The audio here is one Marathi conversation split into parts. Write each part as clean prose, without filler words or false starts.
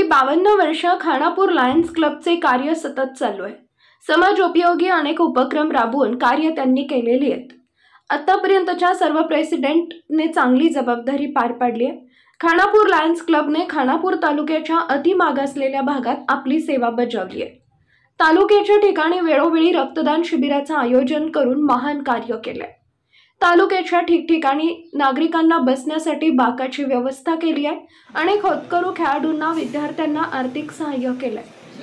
52 वर्ष खानापूर लायन्स क्लबचे कार्य सतत चालू आहे। समाजोपयोगी अनेक उपक्रम राबवून कार्य त्यांनी केलेली आहेत। आतापर्यंतच्या सर्व प्रेसिडेंटने चांगली जबाबदारी पार पाडली आहे। खानापूर लायन्स क्लबने खानापूर तालुक्याच्या अति मागासलेल्या भागात आपली सेवा बजावली आहे। तालुक्याच्या ठिकाणी वेळोवेळी रक्तदान शिबिराचं आयोजन करून महान कार्य केलंय। तालुक्याच्या ठिकठिकाणी नागरिकांना बसण्यासाठी बाकाची व्यवस्था केली आहे। अनेक होतकरू खेळाडूंना विद्यार्थ्यांना आर्थिक सहाय्य केलंय।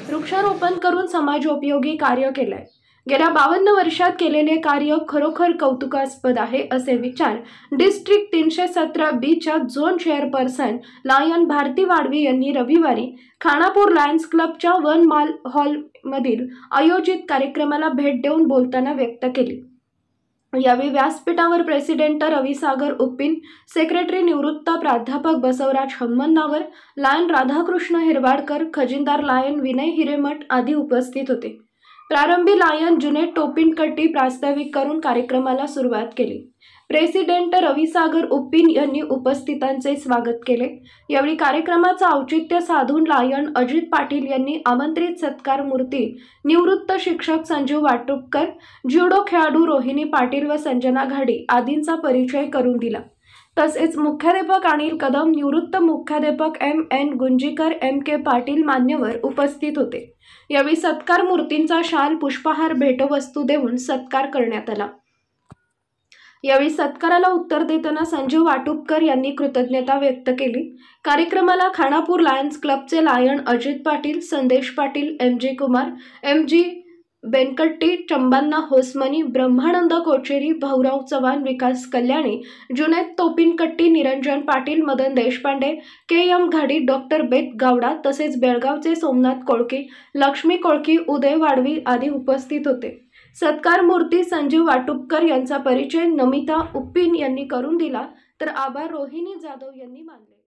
वृक्षारोपण करून समाजोपयोगी कार्य केलंय। गेल्या 52 वर्षात केलेले कार्य खरोखर कौतुकास्पद आहे असे विचार डिस्ट्रिक्ट 317B च्या झोन चेअरपर्सन लायन भारती वाडवी यांनी रविवारी खानापूर लायन्स क्लबच्या वन माल हॉल मधील आयोजित कार्यक्रमाला भेट देऊन बोलताना व्यक्त केली। यावेळी व्यासपीठावर प्रेसिडेंट रविसागर उप्पीन, सेक्रेटरी निवृत्त प्राध्यापक बसवराज हम्मन्नावर, लायन राधाकृष्ण हिरवाडकर, खजिनदार लायन विनय हिरेमठ आदी उपस्थित होते। प्रारंभी लायन जुनेद टोपिनकट्टी प्रास्ताविक करून कार्यक्रमाला सुरुवात केली। प्रेसिडेंट रविसागर उप्पीन यांनी उपस्थितांचे स्वागत केले। यावेळी कार्यक्रमाचं औचित्य साधून लायन अजित पाटील यांनी आमंत्रित सत्कार मूर्ती निवृत्त शिक्षक संजीव वाटुपकर, ज्युडो खेळाडू रोहिणी पाटील व संजना घाडी आदींचा परिचय करून दिला। तसेच मुख्याध्यापक अनिल कदम, निवृत्त मुख्याध्यापक M.N. गुंजीकर, M.K. पाटील मान्यवर उपस्थित होते। यावेळी सत्कार मूर्तींचा शाल, पुष्पहार भेटवस्तू देऊन सत्कार करण्यात आला। यावेळी सत्काराला उत्तर देताना संजीव वाटुपकर यांनी कृतज्ञता व्यक्त केली। कार्यक्रमाला खानापूर लायन्स क्लबचे लायन अजित पाटील, संदेश पाटील, M.G. कुमार, M.G. बेनकट्टी, चंबान्ना होसमनी, ब्रह्मानंद कोचेरी, भाऊराव चव्हाण, विकास कल्याणी, जुनेद टोपिनकट्टी, निरंजन पाटील, मदन देशपांडे, K.M. घाडी, डॉक्टर बेत गावडा तसेच बेळगावचे सोमनाथ कोळकी, लक्ष्मी कोळकी, उदय वाडवी आदी उपस्थित होते। सत्कार मूर्ती संजीव वाटुपकर यांचा परिचय नमिता उप्पीन यांनी करून दिला, तर आभार रोहिणी जाधव यांनी मानले।